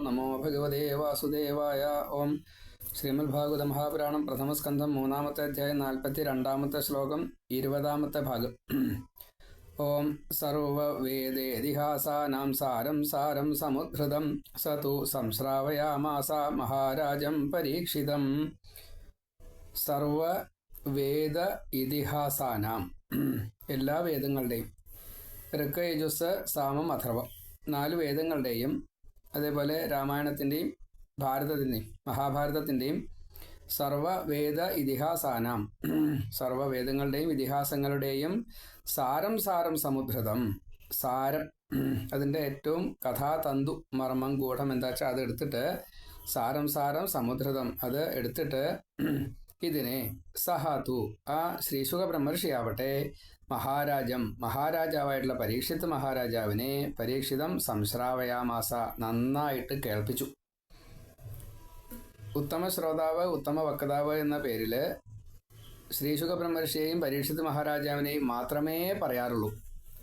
നമോ ഭഗവതേ വാസുദേവായ. ഓം. ശ്രീമദ്ഭാഗവത മഹാപുരാണം പ്രഥമസ്കന്ധം 3-ാമത്തെ അധ്യായം 42-ാമത്തെ ശ്ലോകം 20-ാമത്തെ ഭാഗം. ഓം. സർവവേദേതിഹാസാനാം സാരം സാരം സമുദ്ധൃതം സതു സംശ്രാവയാമാസ മഹാരാജം പരീക്ഷിതം. സർവവേദ ഇതിഹാസാനാം, എല്ലാ വേദങ്ങളുടെയും, ഋക്ക്, യജുസ്, സാമം, അഥർവം, 4 വേദങ്ങളുടെയും, അതേപോലെ രാമായണത്തിൻ്റെയും ഭാരതത്തിൻ്റെയും മഹാഭാരതത്തിൻ്റെയും സർവവേദ ഇതിഹാസാനാം, സർവവേദങ്ങളുടെയും ഇതിഹാസങ്ങളുടെയും സാരം സാരം സമുദ്രതം, സാരം അതിൻ്റെ ഏറ്റവും കഥാതന്തു മർമ്മം ഗൂഢം എന്താ വെച്ചാൽ അത് എടുത്തിട്ട് സാരം സാരം സമുദ്രതം അത് എടുത്തിട്ട് ഇതിനെ സഹാതു ആ ശ്രീശുക ബ്രഹ്മർഷിയാവട്ടെ മഹാരാജം മഹാരാജാവായിട്ടുള്ള പരീക്ഷിത് മഹാരാജാവിനെ പരീക്ഷിതം സംശ്രാവയാമാസ നന്നായിട്ട് കേൾപ്പിച്ചു. ഉത്തമ ശ്രോതാവ് ഉത്തമ വക്താവ് എന്ന പേരിൽ ശ്രീശുക ബ്രഹ്മർഷിയെയും പരീക്ഷിത് മഹാരാജാവിനെയും മാത്രമേ പറയാറുള്ളൂ,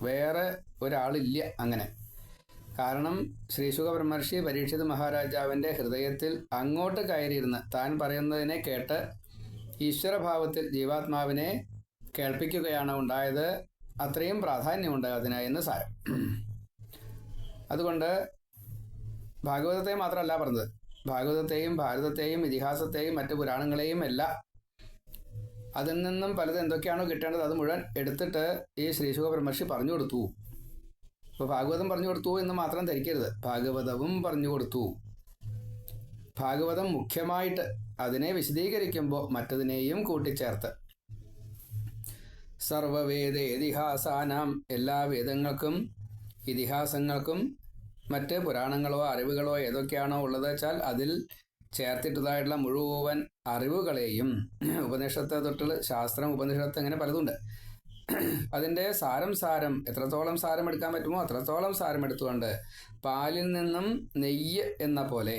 വേറെ ഒരാളില്ല അങ്ങനെ. കാരണം ശ്രീശുക ബ്രഹ്മർഷി പരീക്ഷിത് മഹാരാജാവിൻ്റെ ഹൃദയത്തിൽ അങ്ങോട്ട് കയറിയിരുന്ന് താൻ പറയുന്നതിനെ കേട്ട് ഈശ്വരഭാവത്തിൽ ജീവാത്മാവിനെ കേൾപ്പിക്കുകയാണ് ഉണ്ടായത്. അത്രയും പ്രാധാന്യമുണ്ട് അതിന് എന്ന് സാരം. അതുകൊണ്ട് ഭാഗവതത്തെ മാത്രമല്ല പറഞ്ഞത്, ഭാഗവതത്തെയും ഭാരതത്തെയും ഇതിഹാസത്തെയും മറ്റു പുരാണങ്ങളെയും എല്ലാം അതിൽ നിന്നും പലത് എന്തൊക്കെയാണോ കിട്ടേണ്ടത് അത് മുഴുവൻ എടുത്തിട്ട് ഈ ശ്രീശുക ബ്രഹ്മർഷി പറഞ്ഞു കൊടുത്തു. ഇപ്പോൾ ഭാഗവതം പറഞ്ഞു കൊടുത്തു എന്ന് മാത്രം ധരിക്കരുത്, ഭാഗവതവും പറഞ്ഞു കൊടുത്തു. ഭാഗവതം മുഖ്യമായിട്ട് അതിനെ വിശദീകരിക്കുമ്പോൾ മറ്റതിനെയും കൂട്ടിച്ചേർത്ത് സർവവേദ ഇതിഹാസാനാം, എല്ലാ വേദങ്ങൾക്കും ഇതിഹാസങ്ങൾക്കും മറ്റ് പുരാണങ്ങളോ അറിവുകളോ ഏതൊക്കെയാണോ ഉള്ളത് വെച്ചാൽ അതിൽ ചേർത്തിട്ടതായിട്ടുള്ള മുഴുവൻ അറിവുകളെയും, ഉപനിഷത്ത് തൊട്ടുള്ള ശാസ്ത്രം, ഉപനിഷത്ത് അങ്ങനെ പലതുണ്ട്, അതിൻ്റെ സാരം സാരം എത്രത്തോളം സാരം എടുക്കാൻ പറ്റുമോ അത്രത്തോളം സാരം എടുത്തുകൊണ്ട് പാലിൽ നിന്നും നെയ്യ് എന്ന പോലെ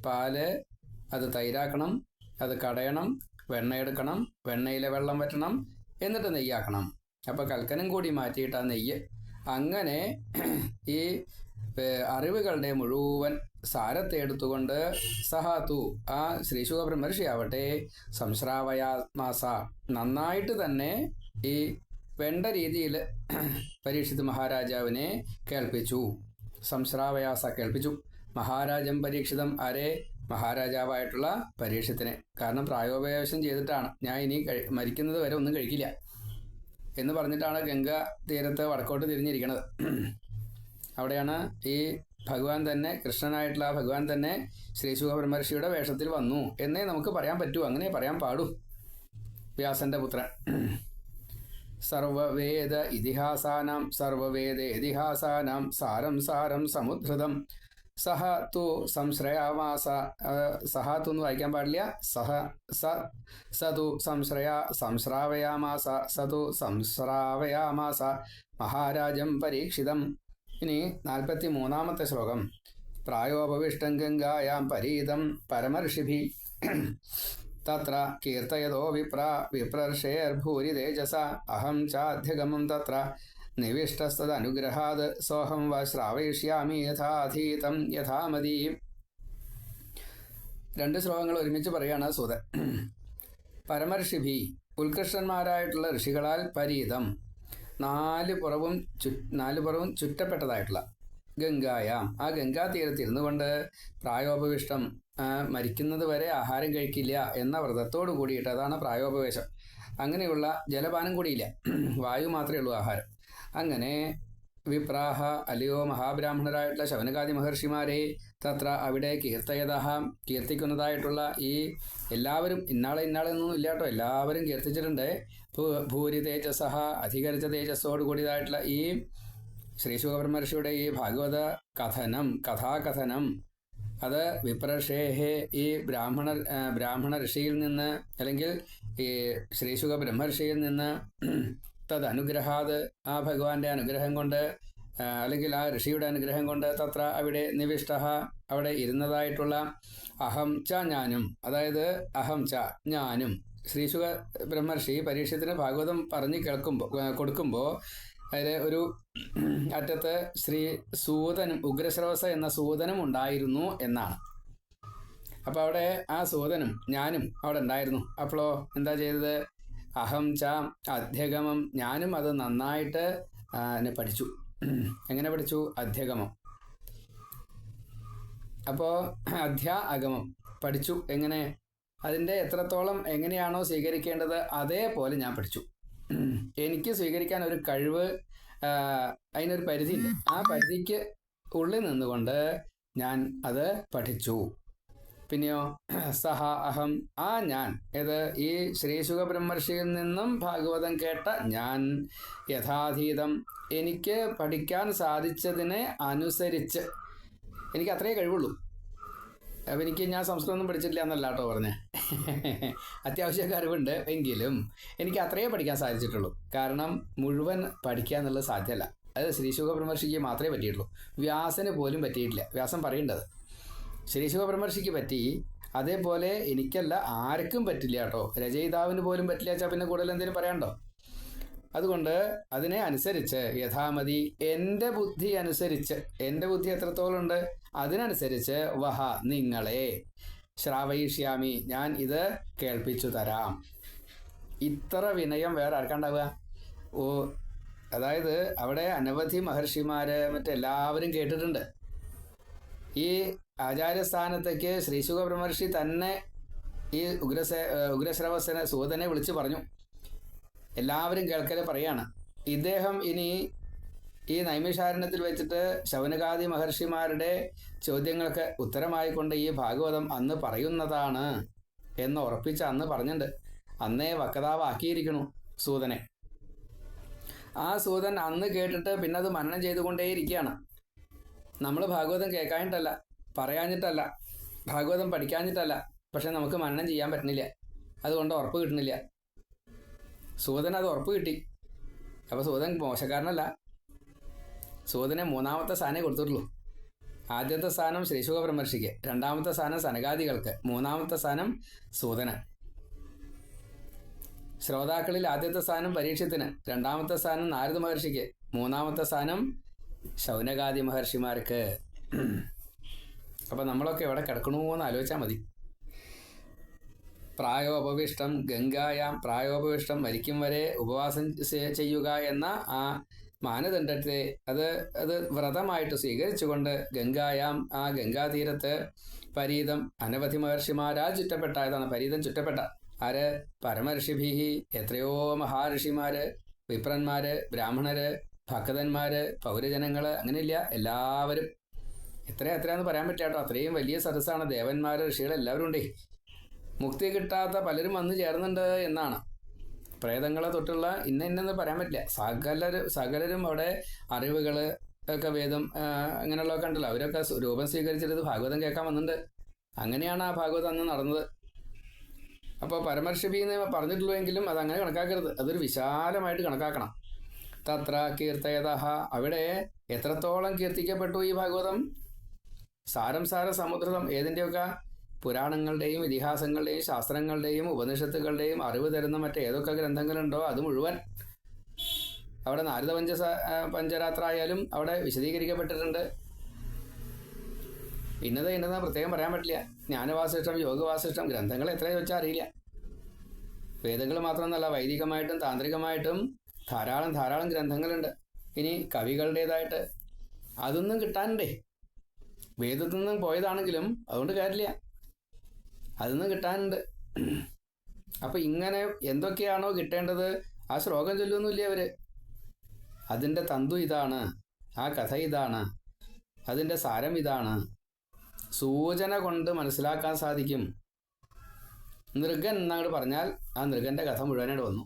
പാല് അത് തൈരാക്കണം, അത് കടയണം, വെണ്ണയെടുക്കണം, വെണ്ണയിലെ വെള്ളം വറ്റണം, എന്നിട്ട് നെയ്യാക്കണം. അപ്പോൾ കൽക്കനം കൂടി മാറ്റിയിട്ട് ആ നെയ്യ് അങ്ങനെ ഈ അറിവുകളുടെ മുഴുവൻ സാരത്തെ എടുത്തുകൊണ്ട് സഹാതു ആ ശ്രീശുക ബ്രഹ്മർഷിയാവട്ടെ സംശ്രാവയാമാസ നന്നായിട്ട് തന്നെ ഈ വേണ്ട രീതിയിൽ പരീക്ഷിത് മഹാരാജാവിനെ കേൾപ്പിച്ചു. സംശ്രാവയാസ കേൾപ്പിച്ചു. മഹാരാജം പരീക്ഷിതം ആരെ? മഹാരാജാവായിട്ടുള്ള പരീക്ഷത്തിനെ. കാരണം പ്രായോപവേശം ചെയ്തിട്ടാണ് ഞാൻ ഇനി മരിക്കുന്നത് വരെ ഒന്നും കഴിക്കില്ല എന്ന് പറഞ്ഞിട്ടാണ് ഗംഗ തീരത്ത് വടക്കോട്ട് തിരിഞ്ഞിരിക്കുന്നത്. അവിടെയാണ് ഈ ഭഗവാൻ തന്നെ, കൃഷ്ണനായിട്ടുള്ള ഭഗവാൻ തന്നെ ശ്രീശുക ബ്രഹ്മർഷിയുടെ വേഷത്തിൽ വന്നു എന്നേ നമുക്ക് പറയാൻ പറ്റൂ, അങ്ങനെ പറയാൻ പാടൂ. വ്യാസന്റെ പുത്രൻ. സർവവേദ ഇതിഹാസാനാം സർവവേദ ഇതിഹാസാനാം സാരം സാരം സമുദ്ധൃതം സഹതു സംശ്രയാമാസ. സഹതു എന്ന് വായിക്കാൻ പാടില്ല, സതു സംശ്രാവയാമാസ സതു സംശ്രാവയാമാസ മഹാരാജം പരീക്ഷിതം. ഇനി 43-ാമത്തെ ശ്ലോകം. പ്രായോപവിഷ്ടം ഗംഗായാം പരീതം പരമർഷിഭി തത്ര കീർത്തയതോ വിപ്രർഷേർഭൂരി തേജസ അഹം ചാധ്യഗമം തത്ര നിവിഷ്ടസ്തദനുഗ്രഹാത് സോഹം വ ശ്രാവയിഷ്യാമി യഥാധീതം യഥാമതി. 2 ശ്ലോകങ്ങൾ ഒരുമിച്ച് പറയാണ് സൂതൻ. പരമർഷിഭി, ഉത്കൃഷ്ടന്മാരായിട്ടുള്ള ഋഷികളാൽ പരീതം, 4 പുറവും ചുറ്റപ്പെട്ടതായിട്ടുള്ള ഗംഗായാം, ആ ഗംഗാ തീരത്തിരുന്നു കൊണ്ട് പ്രായോപവിഷ്ടം, മരിക്കുന്നത് വരെ ആഹാരം കഴിക്കില്ല എന്ന വ്രതത്തോടു കൂടിയിട്ട്, അതാണ് പ്രായോപവേശം. അങ്ങനെയുള്ള ജലപാനം കൂടിയില്ല, വായു മാത്രമേ ഉള്ളൂ ആഹാരം. അങ്ങനെ വിപ്രാഹ അല്ലയോ മഹാബ്രാഹ്മണരായിട്ടുള്ള ശൗനകാദി മഹർഷിമാരെ തത്ര അവിടെ കീർത്തിക്കുന്നതായിട്ടുള്ള ഈ എല്ലാവരും, ഇന്നാളെന്നൊന്നും ഇല്ല കേട്ടോ, എല്ലാവരും കീർത്തിച്ചിട്ടുണ്ട്. ഭൂരി തേജസ്സഹ, അധികരിച്ച തേജസ്സോട് കൂടിയതായിട്ടുള്ള ഈ ശ്രീശുക ബ്രഹ്മർഷിയുടെ ഈ കഥാകഥനം അത് വിപ്രർഷേഹേ, ഈ ബ്രാഹ്മണ ഋഷിയിൽ നിന്ന് അല്ലെങ്കിൽ ഈ ശ്രീശുക ബ്രഹ്മർഷിയിൽ നിന്ന് തദനുഗ്രഹാത്, ആ ഭഗവാന്റെ അനുഗ്രഹം കൊണ്ട് അല്ലെങ്കിൽ ആ ഋഷിയുടെ അനുഗ്രഹം കൊണ്ട് തത്ര അവിടെ നിവിഷ്ട, അവിടെ ഇരുന്നതായിട്ടുള്ള അഹം ച ഞാനും, അതായത് അഹം ച ഞാനും ശ്രീശുക ബ്രഹ്മർഷി പരീക്ഷത്തിന് ഭാഗവതം പറഞ്ഞ് കൊടുക്കുമ്പോൾ അതിൽ ഒരു അറ്റത്ത് ശ്രീ സൂതനും ഉഗ്രശ്രവസ എന്ന സൂതനും ഉണ്ടായിരുന്നു എന്നാണ്. അപ്പോൾ അവിടെ ആ സൂതനും ഞാനും അവിടെ ഉണ്ടായിരുന്നു. അപ്പോഴോ എന്താ ചെയ്തത്? അഹം ച അധ്യഗമം, ഞാനും അത് നന്നായിട്ട് പഠിച്ചു. എങ്ങനെ പഠിച്ചു? അധ്യഗമം. അപ്പോൾ അഗമം പഠിച്ചു. എങ്ങനെ? അതിൻ്റെ എത്രത്തോളം എങ്ങനെയാണോ സ്വീകരിക്കേണ്ടത് അതേപോലെ ഞാൻ പഠിച്ചു. എനിക്ക് സ്വീകരിക്കാൻ ഒരു കഴിവ്, അതിനൊരു പരിധിയില്ല. ആ പരിധിക്ക് ഉള്ളിൽ നിന്നുകൊണ്ട് ഞാൻ അത് പഠിച്ചു. പിന്നെയോ സഹ അഹം, ആ ഞാൻ, ഏത്? ഈ ശ്രീശുക ബ്രഹ്മർഷിയിൽ നിന്നും ഭാഗവതം കേട്ട ഞാൻ യഥാതീതം, എനിക്ക് പഠിക്കാൻ സാധിച്ചതിനെ അനുസരിച്ച്, എനിക്ക് അത്രയേ കഴിവുള്ളൂ. അപ്പം ഞാൻ സംസ്കൃതമൊന്നും പഠിച്ചിട്ടില്ല എന്നല്ല കേട്ടോ പറഞ്ഞേ. അത്യാവശ്യം അറിവുണ്ട്, എങ്കിലും എനിക്ക് അത്രയേ പഠിക്കാൻ സാധിച്ചിട്ടുള്ളൂ. കാരണം മുഴുവൻ പഠിക്കുക എന്നുള്ളത് സാധ്യമല്ല. അത് ശ്രീശുക ബ്രഹ്മർഷിക്ക് മാത്രമേ പറ്റിയിട്ടുള്ളൂ. വ്യാസന് പോലും പറ്റിയിട്ടില്ല. വ്യാസൻ പറയേണ്ടത് ശ്രീശുക ബ്രഹ്മർഷിക്ക് പറ്റി, അതേപോലെ എനിക്കല്ല, ആർക്കും പറ്റില്ല കേട്ടോ. രചയിതാവിന് പോലും പറ്റില്ല വെച്ചാൽ പിന്നെ കൂടുതൽ എന്തെങ്കിലും പറയാനുണ്ടോ? അതുകൊണ്ട് അതിനെ അനുസരിച്ച് യഥാമതി, എൻ്റെ ബുദ്ധി അനുസരിച്ച്, എൻ്റെ ബുദ്ധി എത്രത്തോളം ഉണ്ട് അതിനനുസരിച്ച് വഹ, നിങ്ങളെ ശ്രാവയിഷ്യാമി, ഞാൻ ഇത് കേൾപ്പിച്ചു തരാം. ഇത്ര വിനയം വേറെ ആർക്കാണ്ടാവുക? ഓ, അതായത് അവിടെ അനവധി മഹർഷിമാര് മറ്റെല്ലാവരും കേട്ടിട്ടുണ്ട്. ഈ ആചാര്യസ്ഥാനത്തേക്ക് ശ്രീശുക ബ്രഹ്മർഷി തന്നെ ഈ ഉഗ്രശ്രവസനെ സൂതനെ വിളിച്ചു പറഞ്ഞു. എല്ലാവരും കേൾക്കൽ പറയാണ്. ഇദ്ദേഹം ഇനി ഈ നൈമിഷാരണ്യത്തിൽ വെച്ചിട്ട് ശൗനകാദി മഹർഷിമാരുടെ ചോദ്യങ്ങൾക്ക് ഉത്തരമായിക്കൊണ്ട് ഈ ഭാഗവതം അന്ന് പറയുന്നതാണ് എന്ന് ഉറപ്പിച്ച് അന്ന് പറഞ്ഞിട്ടുണ്ട്. അന്നേ വക്താവാക്കിയിരിക്കണു സൂതനെ. ആ സൂതൻ അന്ന് കേട്ടിട്ട് പിന്നെ അത് മനനം ചെയ്തുകൊണ്ടേയിരിക്കുകയാണ്. നമ്മൾ ഭാഗവതം കേൾക്കാഞ്ഞിട്ടല്ല, പറയാഞ്ഞിട്ടല്ല, ഭാഗവതം പഠിക്കാഞ്ഞിട്ടല്ല, പക്ഷെ നമുക്ക് മനനം ചെയ്യാൻ പറ്റുന്നില്ല. അതുകൊണ്ട് ഉറപ്പ് കിട്ടുന്നില്ല. സൂതൻ അത് ഉറപ്പ് കിട്ടി. അപ്പോൾ സൂതൻ മോശക്കാരനല്ല. സൂതനെ 3ാമത്തെ സ്ഥാനേ കൊടുത്തിട്ടുള്ളൂ. ആദ്യത്തെ സ്ഥാനം ശ്രീശുക ബ്രഹ്മർഷിക്ക്, 2ാമത്തെ സ്ഥാനം സനകാദികൾക്ക്, 3ാമത്തെ സ്ഥാനം സൂതന്. ശ്രോതാക്കളിൽ ആദ്യത്തെ സ്ഥാനം പരീക്ഷത്തിന്, 2ാമത്തെ സ്ഥാനം നാരദ മഹർഷിക്ക്, 3ാമത്തെ സ്ഥാനം ശൗനകാദി മഹർഷിമാർക്ക്. അപ്പം നമ്മളൊക്കെ എവിടെ കിടക്കണമോ എന്ന് ആലോചിച്ചാൽ മതി. പ്രായോപവിഷ്ടം ഗംഗായാം, പ്രായോപവിഷ്ടം മരിക്കും വരെ ഉപവാസം ചെയ്യുക എന്ന ആ മാനദണ്ഡത്തെ അത് വ്രതമായിട്ട് സ്വീകരിച്ചുകൊണ്ട് ഗംഗായാം, ആ ഗംഗാതീരത്ത് പരീതം, അനവധി മഹർഷിമാരാൽ ചുറ്റപ്പെട്ടായതാണ്. പരീതം ചുറ്റപ്പെട്ട ആര്? പരമർഷിഭീഹി, എത്രയോ മഹാഋഷിമാര്, വിപ്രന്മാര്, ബ്രാഹ്മണര്, ഭക്തന്മാര്, പൗരജനങ്ങള്, അങ്ങനെയില്ല, എല്ലാവരും. എത്രയാന്ന് പറയാൻ പറ്റാട്ടോ. അത്രയും വലിയ സദസ്സാണ്. ദേവന്മാര്, ഋഷികൾ എല്ലാവരും ഉണ്ടേ. മുക്തി കിട്ടാത്ത പലരും വന്നു ചേർന്നുണ്ട് എന്നാണ്. പ്രേതങ്ങളെ തൊട്ടുള്ള ഇന്നെന്ന് പറയാൻ പറ്റില്ല. സകലരും അവിടെ അറിവുകൾ ഒക്കെ, വേദം അങ്ങനെയുള്ളതൊക്കെ ഉണ്ടല്ലോ, അവരൊക്കെ രൂപം സ്വീകരിച്ചിട്ട് ഭാഗവതം കേൾക്കാൻ വന്നിട്ടുണ്ട്. അങ്ങനെയാണ് ആ ഭാഗവതം അന്ന് നടന്നത്. അപ്പോൾ പരമർഷിഭി എന്ന് പറഞ്ഞിട്ടുള്ളൂ, അതങ്ങനെ കണക്കാക്കരുത്. അതൊരു വിശാലമായിട്ട് കണക്കാക്കണം. തത്ര കീർത്തയത, അവിടെ എത്രത്തോളം കീർത്തിക്കപ്പെട്ടു ഈ ഭാഗവതം. സാര സമുദ്രം, ഏതിൻ്റെയൊക്കെ? പുരാണങ്ങളുടെയും ഇതിഹാസങ്ങളുടെയും ശാസ്ത്രങ്ങളുടെയും ഉപനിഷത്തുകളുടെയും അറിവ് തരുന്ന മറ്റേതൊക്കെ ഗ്രന്ഥങ്ങളുണ്ടോ അത് മുഴുവൻ. അവിടെ നാരദ പഞ്ചരാത്ര ആയാലും അവിടെ വിശദീകരിക്കപ്പെട്ടിട്ടുണ്ട്. ഇന്നത പ്രത്യേകം പറയാൻ പറ്റില്ല. ജ്ഞാനവാസിഷ്ടം, യോഗവാസിഷ്ടം, ഗ്രന്ഥങ്ങൾ എത്രയോ ചോദിച്ചാൽ അറിയില്ല. വേദങ്ങൾ മാത്രമൊന്നല്ല, വൈദികമായിട്ടും താന്ത്രികമായിട്ടും ധാരാളം ഗ്രന്ഥങ്ങളുണ്ട്. ഇനി കവികളുടേതായിട്ട് അതൊന്നും കിട്ടാനുണ്ടേ. വേദത്തിൽ നിന്നും പോയതാണെങ്കിലും അതുകൊണ്ട് കാര്യമില്ല, അതൊന്നും കിട്ടാനുണ്ട്. അപ്പം ഇങ്ങനെ എന്തൊക്കെയാണോ കിട്ടേണ്ടത് ആ ശ്ലോകം ചൊല്ലൊന്നുമില്ല അവർ. അതിൻ്റെ തന്തു ഇതാണ്, ആ കഥ ഇതാണ്, അതിൻ്റെ സാരം ഇതാണ്. സൂചന കൊണ്ട് മനസ്സിലാക്കാൻ സാധിക്കും. നൃഗൻ എന്നങ്ങോട്ട് പറഞ്ഞാൽ ആ നൃഗൻ്റെ കഥ മുഴുവനായിട്ട് വന്നു.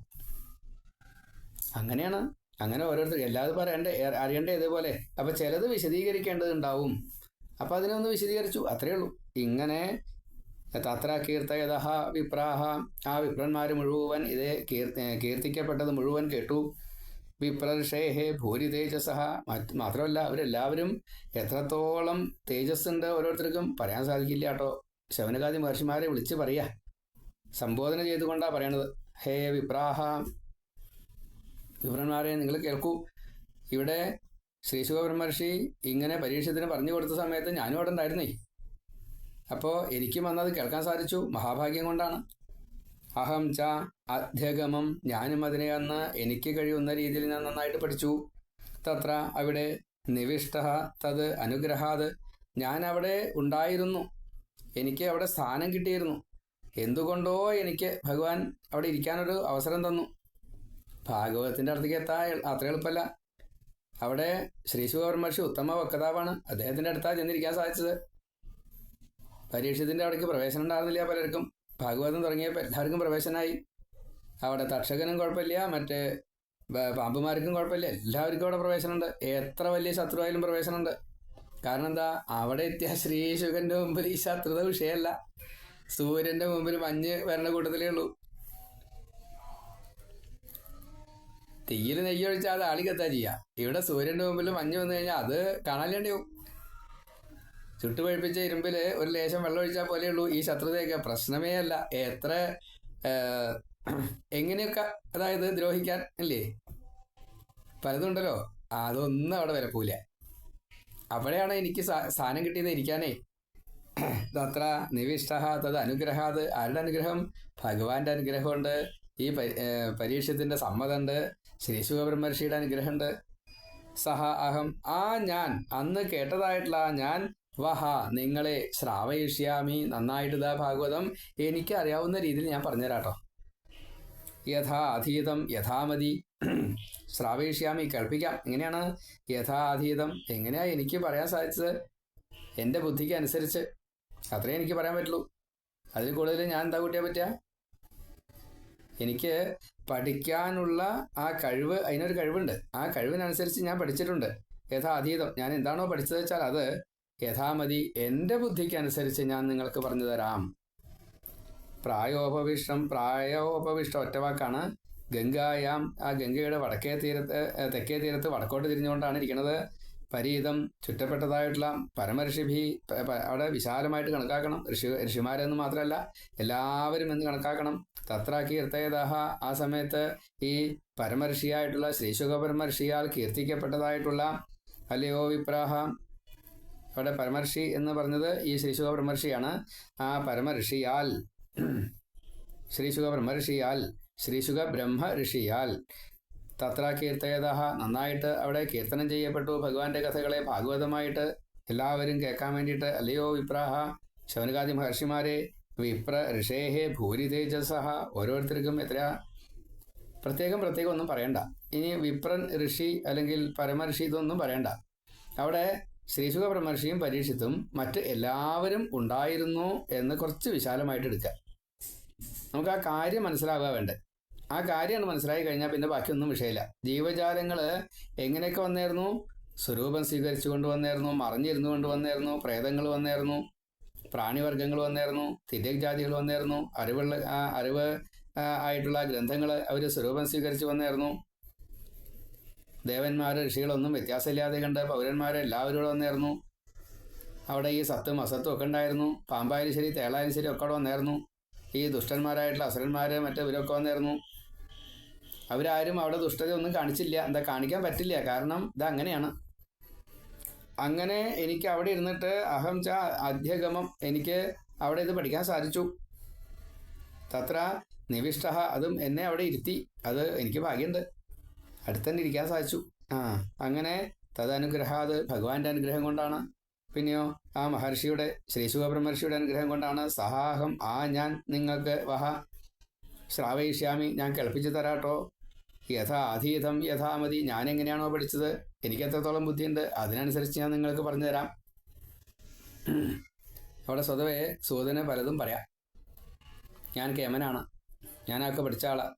അങ്ങനെയാണ്. അങ്ങനെ ഓരോരുത്തർ എല്ലാവരും അറിയണ്ടേ ഇതേപോലെ. അപ്പം ചിലത് വിശദീകരിക്കേണ്ടതുണ്ടാവും. അപ്പം അതിനൊന്ന് വിശദീകരിച്ചു, അത്രയേ ഉള്ളൂ. ഇങ്ങനെ തത്ര കീർത്തയത വിപ്രാഹ, ആ വിപ്രന്മാർ മുഴുവൻ ഇതേ കീർത്തിക്കപ്പെട്ടത് മുഴുവൻ കേട്ടു. വിപ്രർഷേഹേ ഭൂരി തേജസ്സഹ, മാത്രമല്ല അവരെല്ലാവരും എത്രത്തോളം തേജസ്സുണ്ട് ഓരോരുത്തർക്കും പറയാൻ സാധിക്കില്ല കേട്ടോ. ശൗനകാദി മഹർഷിമാരെ വിളിച്ച് പറയുക, സംബോധന ചെയ്തുകൊണ്ടാണ് പറയണത്. ഹേ വിപ്രാഹ, വിപ്രന്മാരെ നിങ്ങൾ കേൾക്കൂ. ഇവിടെ ശ്രീശുക ബ്രഹ്മർഷി ഇങ്ങനെ പരീക്ഷത്തിന് പറഞ്ഞു കൊടുത്ത സമയത്ത് ഞാനും അവിടെ ഉണ്ടായിരുന്നേ. അപ്പോൾ എനിക്കും വന്നത് കേൾക്കാൻ സാധിച്ചു, മഹാഭാഗ്യം കൊണ്ടാണ്. അഹം ച അധ്യഗമം, ഞാനും അതിനെ അന്ന് എനിക്ക് കഴിയുന്ന രീതിയിൽ ഞാൻ നന്നായിട്ട് പഠിച്ചു. തത്ര അവിടെ നിവിഷ്ട തത് അനുഗ്രഹാത്, ഞാൻ അവിടെ ഉണ്ടായിരുന്നു, എനിക്ക് അവിടെ സ്ഥാനം കിട്ടിയിരുന്നു. എന്തുകൊണ്ടോ എനിക്ക് ഭഗവാൻ അവിടെ ഇരിക്കാനൊരു അവസരം തന്നു. ഭാഗവതത്തിൻ്റെ അടുത്തേക്ക് എത്താൻ അത്ര എളുപ്പമല്ല. അവിടെ ശ്രീശുക ബ്രഹ്മർഷി ഉത്തമ വക്താവാണ്, അദ്ദേഹത്തിൻ്റെ അടുത്താണ് ചെന്നിരിക്കാൻ സാധിച്ചത്. പരീക്ഷത്തിൻ്റെ അവിടേക്ക് പ്രവേശനം ഉണ്ടായിരുന്നില്ല പലർക്കും. ഭാഗവതം തുടങ്ങിയപ്പോൾ എല്ലാവർക്കും പ്രവേശനമായി. അവിടെ തക്ഷകനും കുഴപ്പമില്ല, മറ്റേ പാമ്പുമാർക്കും കുഴപ്പമില്ല, എല്ലാവർക്കും അവിടെ പ്രവേശനമുണ്ട്. എത്ര വലിയ ശത്രുവായാലും പ്രവേശനമുണ്ട്. കാരണം എന്താ, അവിടെ എത്തിയ ശ്രീശുഖൻ്റെ മുമ്പിൽ ഈ ശത്രുത വിഷയമല്ല. സൂര്യൻ്റെ മുമ്പിൽ മഞ്ഞ് വരണ കൂട്ടത്തിലേ ഉള്ളൂ. തീയിൽ നെയ്യൊഴിച്ചാൽ അത് ആളിക്കെത്താ ചെയ്യുക. ഇവിടെ സൂര്യൻ്റെ മുമ്പിൽ മഞ്ഞ് വന്നു കഴിഞ്ഞാൽ അത് കാണാനില്ലാണ്ടാവും. ചുട്ടുപഴുപ്പിച്ച ഇരുമ്പിൽ ഒരു ലേശം വെള്ളം ഒഴിച്ചാൽ പോലെയുള്ളൂ ഈ ശത്രുതയൊക്കെ. പ്രശ്നമേ അല്ല. എത്ര എങ്ങനെയൊക്കെ അതായത് ദ്രോഹിക്കാൻ അല്ലേ, പലതുണ്ടല്ലോ, അതൊന്നും അവിടെ വിലപ്പോല. അവിടെയാണ് എനിക്ക് സ്ഥാനം കിട്ടിയത് ഇരിക്കാനേ. തത്ര നിവിഷ്ട തത് അനുഗ്രഹാത്, ആരുടെ അനുഗ്രഹം? ഭഗവാന്റെ അനുഗ്രഹമുണ്ട്. ഈ പരീക്ഷത്തിൻ്റെ സമ്മതമുണ്ട്. ശ്രീശുക ബ്രഹ്മർഷിയുടെ അനുഗ്രഹമുണ്ട്. സഹ അഹം, ആ ഞാൻ, അന്ന് കേട്ടതായിട്ടുള്ള ഞാൻ, വഹ നിങ്ങളെ ശ്രാവയിഷ്യാമി, നന്നായിട്ട് ഇതാ ഭാഗവതം എനിക്ക് അറിയാവുന്ന രീതിയിൽ ഞാൻ പറഞ്ഞുതരാട്ടോ. യഥാ അധീതം യഥാമതി, ശ്രാവയിഷ്യാമി കേൾപ്പിക്കാം. എങ്ങനെയാണ് യഥാ അധീതം? എങ്ങനെയാ എനിക്ക് പറയാൻ സാധിച്ചത്? എൻ്റെ ബുദ്ധിക്ക് അനുസരിച്ച് അത്രേ എനിക്ക് പറയാൻ പറ്റുള്ളൂ. അതിൽ കൂടുതൽ ഞാൻ എന്താ കൂട്ടിയാൽ പറ്റുക? എനിക്ക് പഠിക്കാനുള്ള ആ കഴിവ്, അതിനൊരു കഴിവുണ്ട്. ആ കഴിവിനനുസരിച്ച് ഞാൻ പഠിച്ചിട്ടുണ്ട്. യഥാ അതീതം, ഞാൻ എന്താണോ പഠിച്ചത് വെച്ചാൽ അത് യഥാമതി, എൻ്റെ ബുദ്ധിക്കനുസരിച്ച് ഞാൻ നിങ്ങൾക്ക് പറഞ്ഞു തരാം. പ്രായോപവിഷ്ടം, പ്രായോപവിഷ്ടം ഒറ്റ വാക്കാണ്. ഗംഗായാം, ആ ഗംഗയുടെ വടക്കേ തീരത്ത് തെക്കേ തീരത്ത് വടക്കോട്ട് തിരിഞ്ഞുകൊണ്ടാണ് ഇരിക്കുന്നത്. പരീതം, ചുറ്റപ്പെട്ടതായിട്ടുള്ള പരമഋഷിഭി, അവിടെ വിശാലമായിട്ട് കണക്കാക്കണം. ഋഷിമാരെന്ന് മാത്രമല്ല എല്ലാവരും എന്ന് കണക്കാക്കണം. തത്ര കീർത്തയതഹ, ആ സമയത്ത് ഈ പരമഋഷിയായിട്ടുള്ള ശ്രീശുക പരമഋഷിയാൽ കീർത്തിക്കപ്പെട്ടതായിട്ടുള്ള, അല്ലയോ വിപ്രാഹ, അവിടെ പരമർഷി എന്ന് പറഞ്ഞത് ഈ ശ്രീശുക ബ്രഹ്മർഷിയാണ്. ആ പരമഋഷിയാൽ, ശ്രീശുക ബ്രഹ്മഋഷിയാൽ, ശ്രീശുക ബ്രഹ്മ ഋഷിയാൽ, തത്ര കീർത്തയത, നന്നായിട്ട് അവിടെ കീർത്തനം ചെയ്യപ്പെട്ടു ഭഗവാന്റെ കഥകളെ ഭാഗവതമായിട്ട് എല്ലാവരും കേൾക്കാൻ വേണ്ടിയിട്ട്. അല്ലയോ വിപ്രാഹ, ശൗനകാദി മഹർഷിമാരെ, വിപ്ര ഋഷേഹേ ഭൂരി തേജസഹ, ഓരോരുത്തർക്കും എത്ര പ്രത്യേകം ഒന്നും പറയണ്ട. ഇനി വിപ്രൻ ഋഷി അല്ലെങ്കിൽ പരമഋഷി ഇതൊന്നും പറയണ്ട. അവിടെ ശ്രീശുക ബ്രഹ്മർഷിയും പരീക്ഷിത്തും മറ്റ് എല്ലാവരും ഉണ്ടായിരുന്നു എന്ന് കുറച്ച് വിശാലമായിട്ട് എടുക്കുക. നമുക്ക് ആ കാര്യം മനസ്സിലാവുക വേണ്ടത്. ആ കാര്യമാണ് മനസ്സിലായി കഴിഞ്ഞാൽ പിന്നെ ബാക്കിയൊന്നും വിഷയമില്ല. ജീവജാലങ്ങൾ എങ്ങനെയൊക്കെ വന്നായിരുന്നു? സ്വരൂപം സ്വീകരിച്ചു കൊണ്ടുവന്നായിരുന്നു, മറിഞ്ഞിരുന്നു കൊണ്ടുവന്നായിരുന്നു, പ്രേതങ്ങൾ വന്നായിരുന്നു, പ്രാണിവർഗ്ഗങ്ങൾ വന്നായിരുന്നു, തിര്യജാതികൾ വന്നായിരുന്നു, അറിവ് ആയിട്ടുള്ള ഗ്രന്ഥങ്ങൾ അവർ സ്വരൂപം സ്വീകരിച്ച് വന്നായിരുന്നു. ദേവന്മാർ ഋഷികളൊന്നും വ്യത്യാസമില്ലാതെ കണ്ട് പൗരന്മാരെ എല്ലാവരും വന്നായിരുന്നു. അവിടെ ഈ സത്തും അസത്തും ഒക്കെ ഉണ്ടായിരുന്നു. പാമ്പായാലും ശരി തേളായാലും ശരി ഒക്കെ അവിടെ വന്നായിരുന്നു. ഈ ദുഷ്ടന്മാരായിട്ടുള്ള അസുരന്മാർ മറ്റവരൊക്കെ വന്നായിരുന്നു. അവരാരും അവിടെ ദുഷ്ടതയൊന്നും കാണിച്ചില്ല. എന്താ, കാണിക്കാൻ പറ്റില്ല, കാരണം ഇതങ്ങനെയാണ്. അങ്ങനെ എനിക്ക് അവിടെ ഇരുന്നിട്ട് അഹം ച അധ്യഗമം, എനിക്ക് അവിടെ ഇത് പഠിക്കാൻ സാധിച്ചു. തത്ര നിവിഷ്ട, അതും എന്നെ അവിടെ ഇരുത്തി. അത് എനിക്ക് ഭാഗ്യമുണ്ട്, അടുത്തന്നെ ഇരിക്കാൻ സാധിച്ചു. അങ്ങനെ തദനുഗ്രഹാത്, ഭഗവാന്റെ അനുഗ്രഹം കൊണ്ടാണ്. പിന്നെയോ ആ മഹർഷിയുടെ, ശ്രീശുക ബ്രഹ്മർഷിയുടെ അനുഗ്രഹം കൊണ്ടാണ്. സഹാഹം, ആ ഞാൻ നിങ്ങൾക്ക് വഹ ശ്രാവയിഷ്യാമി, ഞാൻ കേൾപ്പിച്ചു തരാട്ടോ. യഥാ അധീതം യഥാമതി, ഞാൻ എങ്ങനെയാണോ പഠിച്ചത്, എനിക്ക് എത്രത്തോളം ബുദ്ധിയുണ്ട് അതിനനുസരിച്ച് ഞാൻ നിങ്ങൾക്ക് പറഞ്ഞു തരാം. അവിടെ സ്വതവേ സൂതന് പലതും പറയാം. ഞാൻ കേമനാണ്, ഞാനൊക്കെ പഠിച്ച ആളാണ്.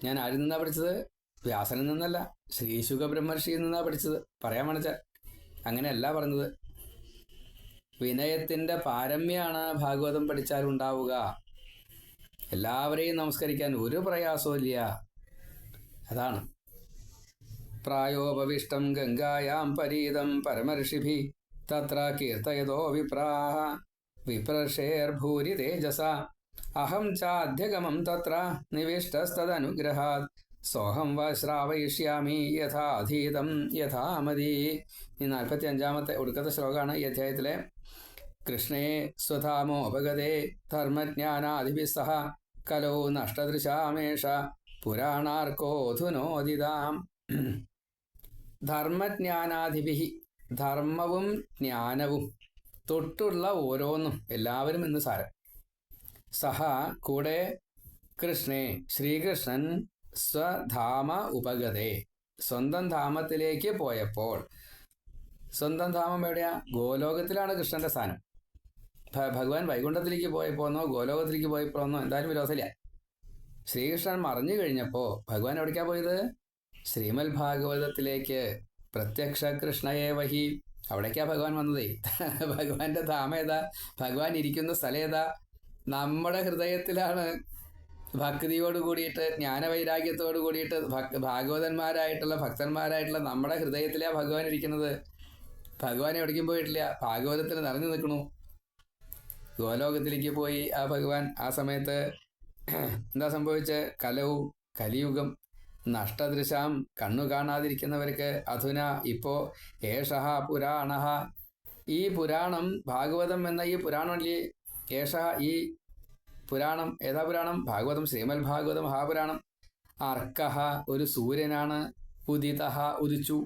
ഞാൻ ആരിൽ നിന്നാണ് പഠിച്ചത്? വ്യാസനിൽ നിന്നല്ല, ശ്രീശുക ബ്രഹ്മർഷിയിൽ നിന്നാണ് പഠിച്ചത്. പറയാൻ മനച്ചാൽ അങ്ങനെയല്ല പറഞ്ഞത്. വിനയത്തിൻ്റെ പാരമ്യാണ് ഭാഗവതം പഠിച്ചാൽ ഉണ്ടാവുക. എല്ലാവരെയും നമസ്കരിക്കാൻ ഒരു പ്രയാസവും ഇല്ല. അതാണ് പ്രായോപവിഷ്ടം ഗംഗായാം പരീതം പരമർഷിഭി തത്ര കീർത്തയതോ വിപ്രാഹ വിപ്രഷേർഭൂരി തേജസ അഹം ചാധ്യഗമം തത്ര നിവിഷ്ടസ്തദനുഗ്രഹാത് സോഹം വ ശ്രാവയിഷ്യാമി യഥാധീതം യഥാമതി. ഈ 45-ാമത്തെ ഒടുക്കത്തെ ശ്ലോകമാണ് ഈ അധ്യായത്തിലെ. കൃഷ്ണേ സ്വധാമോപഗതേ ധർമ്മജ്ഞാനാദിഭിः സഹ കലോ നഷ്ടദൃശാമേഷ പുരാണാർക്കോധുനോദിതാം. ധർമ്മജ്ഞാനാദിഭിः, ധർമ്മവും ജ്ഞാനവും തൊട്ടുള്ള ഓരോന്നും, എല്ലാവരും എന്ന് സാരം. സഹ കൂടെ, കൃഷ്ണേ ശ്രീകൃഷ്ണൻ, സ്വധാമ ഉപഗതേ സ്വന്തം ധാമത്തിലേക്ക് പോയപ്പോൾ. സ്വന്തം ധാമം എവിടെയാ? ഗോലോകത്തിലാണ് കൃഷ്ണന്റെ സ്ഥാനം. ഭഗവാൻ വൈകുണ്ഠത്തിലേക്ക് പോയപ്പോന്നോ ഗോലോകത്തിലേക്ക് പോയപ്പോന്നോ എന്തായാലും വിരോധമില്ല. ശ്രീകൃഷ്ണൻ മറിഞ്ഞു കഴിഞ്ഞപ്പോൾ ഭഗവാൻ എവിടേക്കാ പോയത്? ശ്രീമൽ ഭാഗവതത്തിലേക്ക്. പ്രത്യക്ഷ കൃഷ്ണയെ വഹി, അവിടേക്കാ ഭഗവാൻ വന്നതേ. ഭഗവാന്റെ ധാമം ഏതാ? ഭഗവാൻ ഇരിക്കുന്ന സ്ഥലം ഏതാ? നമ്മുടെ ഹൃദയത്തിലാണ്. ഭക്തിയോട് കൂടിയിട്ട്, ജ്ഞാനവൈരാഗ്യത്തോട് കൂടിയിട്ട് ഭാഗവതന്മാരായിട്ടുള്ള ഭക്തന്മാരായിട്ടുള്ള നമ്മുടെ ഹൃദയത്തിലാണ് ഭഗവാൻ ഇരിക്കുന്നത്. ഭഗവാൻ എവിടേക്കും പോയിട്ടില്ല, ഭാഗവതത്തിൽ നിറഞ്ഞു നിൽക്കണു. ഗോലോകത്തിലേക്ക് പോയി ആ ഭഗവാൻ. ആ സമയത്ത് എന്താ സംഭവിച്ച്? കലവും കലിയുഗം നഷ്ടദൃശാം, കണ്ണു കാണാതിരിക്കുന്നവർക്ക് അധുന ഇപ്പോൾ ഏഷഹ പുരാണഹ, ഈ പുരാണം, ഭാഗവതം എന്ന ഈ പുരാണമല്ലേ? ഏഷഹ, ഈ പുരാണം ഏതാ പുരാണം? ഭാഗവതം, ശ്രീമൽ ഭാഗവതം മഹാപുരാണം. അർക്കഹ, ഒരു സൂര്യനാണ്. ഉദിതഹ, ഉദിച്ചു.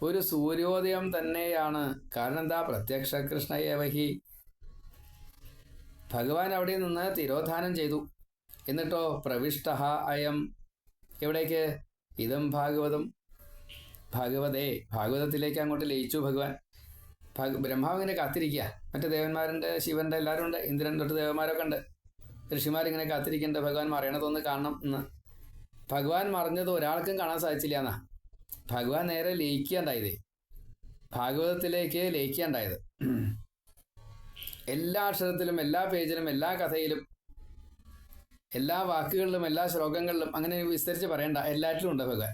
ഒരു സൂര്യോദയം തന്നെയാണ്. കാരണം എന്താ? പ്രത്യക്ഷ കൃഷ്ണയേവഹി, ഭഗവാൻ അവിടെ നിന്ന് തിരോധാനം ചെയ്തു. എന്നിട്ടോ പ്രവിഷ്ടഹ അയം, എവിടേക്ക്? ഇതം ഭാഗവതം, ഭാഗവതേ, ഭാഗവതത്തിലേക്ക് അങ്ങോട്ട് ലയിച്ചു ഭഗവാൻ. ബ്രഹ്മാവ് ഇങ്ങനെ കാത്തിരിക്കുക. മറ്റു ദേവന്മാരുണ്ട്, ശിവന്റെ എല്ലാവരും ഉണ്ട്, ഇന്ദ്രൻ തൊട്ട് ദേവന്മാരൊക്കെ ഉണ്ട്. ഋഷിമാരിങ്ങനെ കാത്തിരിക്കുന്നുണ്ട് ഭഗവാൻ മറയണതൊന്ന് കാണണം എന്ന്. ഭഗവാൻ മറിഞ്ഞത് ഒരാൾക്കും കാണാൻ സാധിച്ചില്ല എന്നാ. ഭഗവാൻ നേരെ ലയിക്കുകയുണ്ടായത്, ഭാഗവതത്തിലേക്ക് ലയിക്കുകയുണ്ടായത്. എല്ലാ അക്ഷരത്തിലും, എല്ലാ പേജിലും, എല്ലാ കഥയിലും, എല്ലാ വാക്കുകളിലും, എല്ലാ ശ്ലോകങ്ങളിലും, അങ്ങനെ വിസ്തരിച്ച് പറയണ്ട, എല്ലാറ്റിലും ഉണ്ട് ഭഗവാൻ.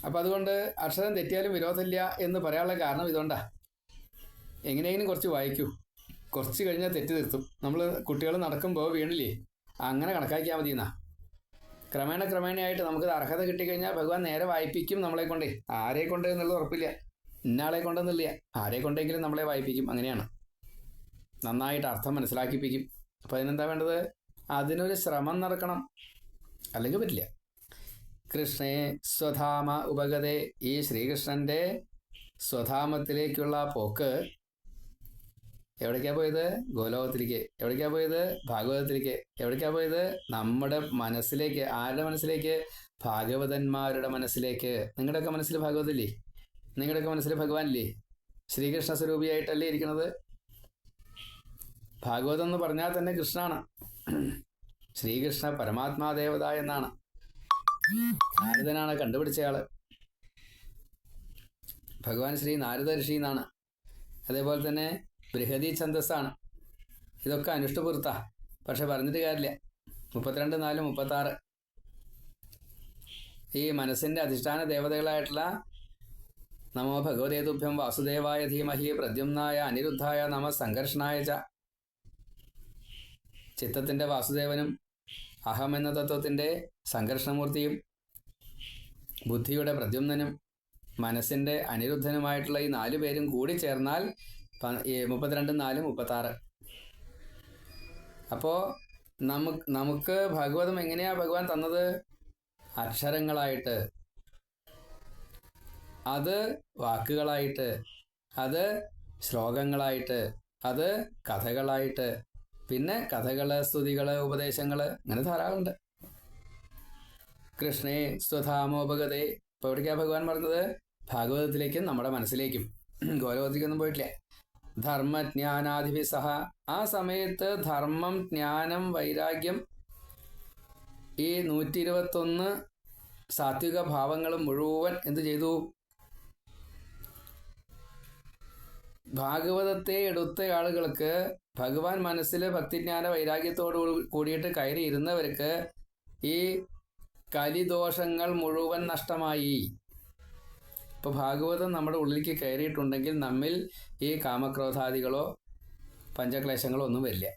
അപ്പം അതുകൊണ്ട് അക്ഷരം തെറ്റിയാലും വിരോധമില്ല എന്ന് പറയാനുള്ള കാരണം ഇതുകൊണ്ടാ. എങ്ങനെയെങ്കിലും കുറച്ച് വായിക്കൂ, കുറച്ച് കഴിഞ്ഞാൽ തെറ്റി നിർത്തും. നമ്മൾ കുട്ടികൾ നടക്കുമ്പോൾ വീണില്ലേ, അങ്ങനെ കണക്കാക്കിയാൽ മതി എന്നാ. ക്രമേണയായിട്ട് നമുക്കത് അർഹത കിട്ടിക്കഴിഞ്ഞാൽ ഭഗവാൻ നേരെ വായിപ്പിക്കും നമ്മളെ കൊണ്ടേ. ആരെ കൊണ്ട് എന്നുള്ളത് ഉറപ്പില്ല, ഇന്നാളെ കൊണ്ടെന്നില്ല, ആരെ കൊണ്ടെങ്കിലും നമ്മളെ വായിപ്പിക്കും. അങ്ങനെയാണ്, നന്നായിട്ട് അർത്ഥം മനസ്സിലാക്കിപ്പിക്കും. അപ്പം അതിനെന്താ വേണ്ടത്? അതിനൊരു ശ്രമം നടക്കണം, അല്ലെങ്കിൽ പറ്റില്ല. കൃഷ്ണേ സ്വധാമ ഉപഗതേ, ഈ ശ്രീകൃഷ്ണന്റെ സ്വധാമത്തിലേക്കുള്ള പോക്ക് എവിടേക്കാ പോയത്? ഗോലോകത്തിലേക്ക്. എവിടേക്കാ പോയത്? ഭാഗവതത്തിലേക്ക്. എവിടേക്കാ പോയത്? നമ്മുടെ മനസ്സിലേക്ക്. ആരുടെ മനസ്സിലേക്ക്? ഭാഗവതന്മാരുടെ മനസ്സിലേക്ക്. നിങ്ങളുടെയൊക്കെ മനസ്സിൽ ഭാഗവതല്ലേ? നിങ്ങളുടെയൊക്കെ മനസ്സിൽ ഭഗവാനില്ലേ? ശ്രീകൃഷ്ണ സ്വരൂപിയായിട്ടല്ലേ ഇരിക്കുന്നത്? ഭാഗവതം എന്ന് പറഞ്ഞാൽ തന്നെ കൃഷ്ണനാണ്. ശ്രീകൃഷ്ണ പരമാത്മാ ദേവത എന്നാണ്. നാരദനാണ് കണ്ടുപിടിച്ചയാള്. ഭഗവാൻ ശ്രീ നാരദ ഋഷി എന്നാണ്. അതേപോലെ തന്നെ ബൃഹദി ഛന്ദസ്സാണ്. ഇതൊക്കെ അനുഷ്ഠപൂർത്ത. പക്ഷെ പറഞ്ഞിട്ട് കാര്യമില്ല. 32, 4, 36 ഈ മനസ്സിന്റെ അധിഷ്ഠാന ദേവതകളായിട്ടുള്ള നമോ ഭഗവതേ തുഭ്യം വാസുദേവായ ധീമഹി പ്രദ്യുമ്നായ അനിരുദ്ധായ നമ സംഘർഷണായ ച. ചിത്തത്തിന്റെ വാസുദേവനും അഹം എന്ന തത്വത്തിന്റെ സംഘർഷണമൂർത്തിയും ബുദ്ധിയുടെ പ്രദ്യുമ്നനും മനസ്സിന്റെ അനിരുദ്ധനുമായിട്ടുള്ള ഈ 4 പേരും കൂടി ചേർന്നാൽ 32, 4, 36. അപ്പോൾ നമുക്ക് ഭാഗവതം എങ്ങനെയാ ഭഗവാൻ തന്നത്? അക്ഷരങ്ങളായിട്ട്, അത് വാക്കുകളായിട്ട്, അത് ശ്ലോകങ്ങളായിട്ട്, അത് കഥകളായിട്ട്, പിന്നെ കഥകള്, സ്തുതികള്, ഉപദേശങ്ങള്, അങ്ങനെ ധാരാളമുണ്ട്. കൃഷ്ണേ സ്വധാമോപഗതേ. ഇപ്പോൾ എവിടേക്കാ ഭഗവാൻ പറഞ്ഞത്? ഭാഗവതത്തിലേക്കും നമ്മുടെ മനസ്സിലേക്കും. ഗോലോകത്തിലേക്കൊന്നും പോയിട്ടില്ല. ധർമ്മജ്ഞാനാദിഭി സഹ, ആ സമയത്ത് ധർമ്മം, ജ്ഞാനം, വൈരാഗ്യം, ഈ 121 സാത്വിക ഭാവങ്ങളും മുഴുവൻ എന്ത് ചെയ്തു? ഭാഗവതത്തെ എടുത്ത ആളുകൾക്ക്, ഭഗവാൻ മനസ്സിൽ ഭക്തിജ്ഞാന വൈരാഗ്യത്തോടു കൂടിയിട്ട് കയറി ഇരുന്നവർക്ക് ഈ കലിദോഷങ്ങൾ മുഴുവൻ നഷ്ടമായി. ഇപ്പോൾ ഭാഗവതം നമ്മുടെ ഉള്ളിലേക്ക് കയറിയിട്ടുണ്ടെങ്കിൽ നമ്മിൽ ഈ കാമക്രോധാദികളോ പഞ്ചക്ലേശങ്ങളോ ഒന്നും വരില്ല.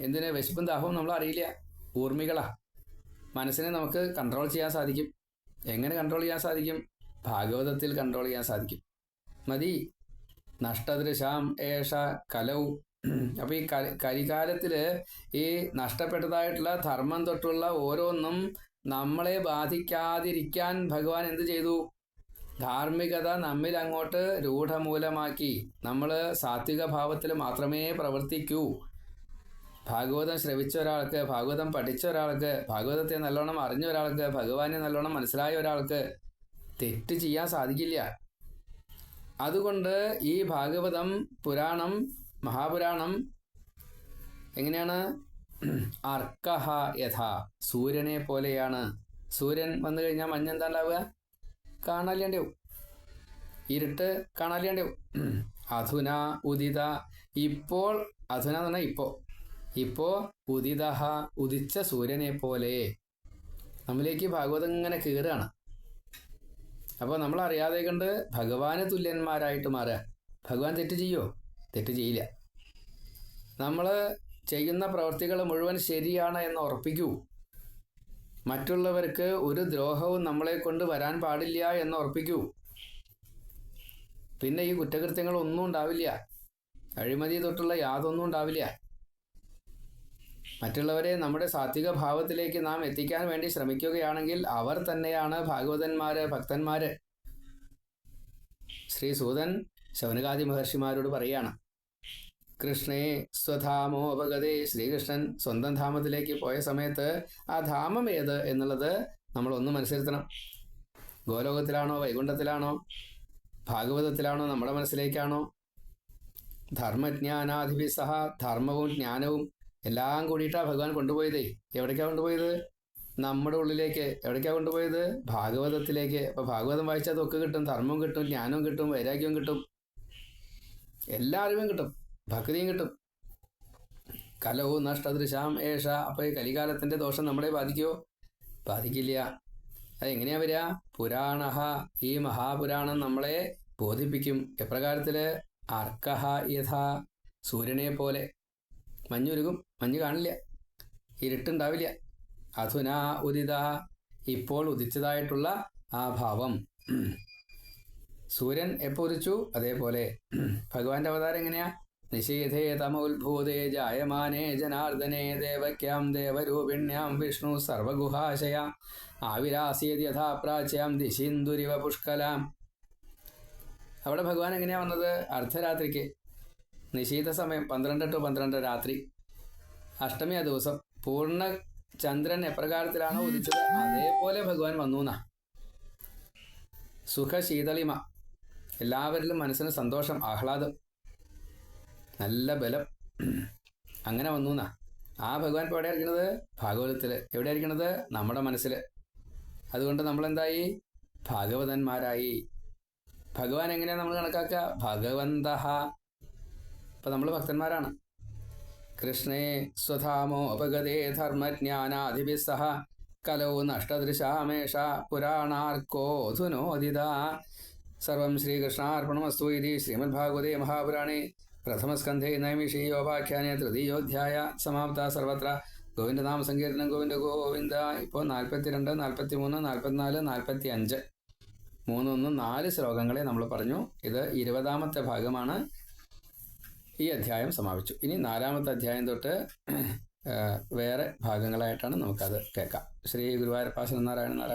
എന്തിന്? വിശപ്പും ദാഹവും നമ്മൾ അറിയില്ല. ഊർമികളാ. മനസ്സിനെ നമുക്ക് കൺട്രോൾ ചെയ്യാൻ സാധിക്കും. എങ്ങനെ കൺട്രോൾ ചെയ്യാൻ സാധിക്കും? ഭാഗവതത്തിൽ കൺട്രോൾ ചെയ്യാൻ സാധിക്കും. മതി. നഷ്ടദൃശാം ഏഷ കലൗ. അപ്പോൾ ഈ കലികാലത്തിൽ ഈ നഷ്ടപ്പെട്ടതായിട്ടുള്ള ധർമ്മം തൊട്ടുള്ള ഓരോന്നും നമ്മളെ ബാധിക്കാതിരിക്കാൻ ഭഗവാൻ എന്ത് ചെയ്തു? ധാർമ്മികത നമ്മിൽ അങ്ങോട്ട് രൂഢമൂലമാക്കി. നമ്മൾ സാത്വിക ഭാവത്തിൽ മാത്രമേ പ്രവർത്തിക്കൂ. ഭാഗവതം ശ്രവിച്ച ഒരാൾക്ക്, ഭാഗവതം പഠിച്ച ഒരാൾക്ക്, ഭാഗവതത്തെ നല്ലോണം അറിഞ്ഞ ഒരാൾക്ക്, ഭഗവാനെ നല്ലോണം മനസ്സിലായ ഒരാൾക്ക് തെറ്റ് ചെയ്യാൻ സാധിക്കില്ല. അതുകൊണ്ട് ഈ ഭാഗവതം പുരാണം, മഹാപുരാണം എങ്ങനെയാണ്? അർക്കഹ യഥാ, സൂര്യനെ പോലെയാണ്. സൂര്യൻ വന്നു കഴിഞ്ഞാൽ മഞ്ഞെന്താ ഉണ്ടാവുക? കാണാല്ലാണ്ടാവും. ഇരുട്ട് കാണാല്ലാണ്ടാവും. അധുന ഉദിത, ഇപ്പോൾ, അധുന എന്ന് പറഞ്ഞാൽ ഇപ്പോൾ ഉദിത, ഉദിച്ച സൂര്യനെ പോലെ നമ്മിലേക്ക് ഭാഗവതം ഇങ്ങനെ കയറുകയാണ്. അപ്പോൾ നമ്മൾ അറിയാതെ കണ്ട് ഭഗവാന് തുല്യന്മാരായിട്ട് മാറുക. ഭഗവാൻ തെറ്റ് ചെയ്യുമോ? തെറ്റ് ചെയ്യില്ല. നമ്മൾ ചെയ്യുന്ന പ്രവൃത്തികൾ മുഴുവൻ ശരിയാണ് എന്ന് ഉറപ്പിക്കൂ. മറ്റുള്ളവർക്ക് ഒരു ദ്രോഹവും നമ്മളെ കൊണ്ട് വരാൻ പാടില്ല എന്ന് ഉറപ്പിക്കൂ. പിന്നെ ഈ കുറ്റകൃത്യങ്ങളൊന്നും ഉണ്ടാവില്ല. അഴിമതി തൊട്ടുള്ള യാതൊന്നും ഉണ്ടാവില്ല. മറ്റുള്ളവരെ നമ്മുടെ സാത്വിക ഭാവത്തിലേക്ക് നാം എത്തിക്കാൻ വേണ്ടി ശ്രമിക്കുകയാണെങ്കിൽ അവർ തന്നെയാണ് ഭാഗവതന്മാര്, ഭക്തന്മാര്. ശ്രീ സൂതൻ ശൗനകാദി മഹർഷിമാരോട് പറയാണ്, കൃഷ്ണേ സ്വധാമോപഗതേ. ശ്രീകൃഷ്ണൻ സ്വന്തം ധാമത്തിലേക്ക് പോയ സമയത്ത് ആ ധാമം ഏത് എന്നുള്ളത് നമ്മളൊന്ന് മനസ്സിരുത്തണം. ഗോലോകത്തിലാണോ, വൈകുണ്ഠത്തിലാണോ, ഭാഗവതത്തിലാണോ, നമ്മുടെ മനസ്സിലേക്കാണോ? ധർമ്മജ്ഞാനാധിപി സഹ, ധർമ്മവും ജ്ഞാനവും എല്ലാം കൂടിയിട്ടാണ് ഭഗവാൻ കൊണ്ടുപോയതേ. എവിടേക്കാണ് കൊണ്ടുപോയത്? നമ്മുടെ ഉള്ളിലേക്ക്. എവിടേക്കാണ് കൊണ്ടുപോയത്? ഭാഗവതത്തിലേക്ക്. അപ്പോൾ ഭാഗവതം വായിച്ചാൽ അതൊക്കെ കിട്ടും. ധർമ്മവും കിട്ടും, ജ്ഞാനവും കിട്ടും, വൈരാഗ്യവും കിട്ടും, എല്ലാ അറിവും കിട്ടും, ഭക്തിയും കിട്ടും. കലവും നഷ്ടദൃശാം ഏഷ. അപ്പോൾ ഈ കലികാലത്തിൻ്റെ ദോഷം നമ്മളെ ബാധിക്കുമോ? ബാധിക്കില്ല. അതെങ്ങനെയാ വരിക? പുരാണഹ, ഈ മഹാപുരാണം നമ്മളെ ബോധിപ്പിക്കും. എപ്രകാരത്തിൽ? അർക്കഹ യഥാ, സൂര്യനെ പോലെ. മഞ്ഞുരുകും, മഞ്ഞ് കാണില്ല, ഇരുട്ടുണ്ടാവില്ല. അധുന ഉദിത, ഇപ്പോൾ ഉദിച്ചതായിട്ടുള്ള ആ ഭാവം. സൂര്യൻ എപ്പോൾ ഉദിച്ചു? അതേപോലെ. ഭഗവാന്റെ അവതാരം എങ്ങനെയാ? നിശീഥേ തമോത്ഭൂതേ ജായമാനേ ജനാർദ്ദനേ ദേവക്യാം ദേവരൂപിണ്യാം വിഷ്ണു സർവഗുഹാശയ ആവിരാസീത് യഥാ പ്രാച്യാം ദിശിന്ദുരിവ പുഷ്കലാം. അവിടെ ഭഗവാൻ എങ്ങനെയാ വന്നത്? അർദ്ധരാത്രിക്ക്. നിശീത സമയം 12 to 12 രാത്രി. അഷ്ടമിയാ ദിവസം. പൂർണ്ണ ചന്ദ്രൻ എപ്രകാരത്തിലാണോ ഉദിച്ചത് അതേപോലെ ഭഗവാൻ വന്നു എന്നാ. സുഖശീതളിമ, എല്ലാവരിലും മനസ്സിന് സന്തോഷം, ആഹ്ലാദം, നല്ല ബലം, അങ്ങനെ വന്നു എന്നാ. ആ ഭഗവാൻ ഇപ്പോൾ എവിടെയാണ് ഇരിക്കുന്നത്? ഭാഗവതത്തിൽ. എവിടെ ഇരിക്കുന്നത്? നമ്മുടെ മനസ്സിൽ. അതുകൊണ്ട് നമ്മളെന്തായി? ഭാഗവതന്മാരായി. ഭഗവാൻ എങ്ങനെയാണ് നമ്മൾ കണക്കാക്കുക? ഭഗവന്തഃ. അപ്പം നമ്മൾ ഭക്തന്മാരാണ്. കൃഷ്ണേ സ്വധാമോ അപഗതേ ധർമ്മജ്ഞാനാധിപി സഹ കലൗ നഷ്ടദൃശാമേഷ പുരാണാർക്കോധുനോദിത. സർവം ശ്രീകൃഷ്ണാർപ്പണമസ്തു. ഇതി ശ്രീമദ്ഭാഗവതേ മഹാപുരാണേ പ്രഥമസ്കന്ധേ നൈമിഷീയോപാഖ്യാനെ തൃതീയോധ്യായ സമാപ്ത. സർവത്ര ഗോവിന്ദനാമ സങ്കീർത്തനം. ഗോവിന്ദ ഗോവിന്ദ. ഇപ്പോൾ 42, 43, 44, 45 4 ശ്ലോകങ്ങളെ നമ്മൾ പറഞ്ഞു. ഇത് 20ാമത്തെ ഭാഗമാണ്. ഈ അധ്യായം സമാപിച്ചു. ഇനി 4ാമത്തെ അധ്യായം തൊട്ട് വേറെ ഭാഗങ്ങളായിട്ടാണ് നമുക്കത് കേൾക്കാം. ശ്രീ ഗുരുവായൂരപ്പ ശ്രീനാരായണ നാരായണ.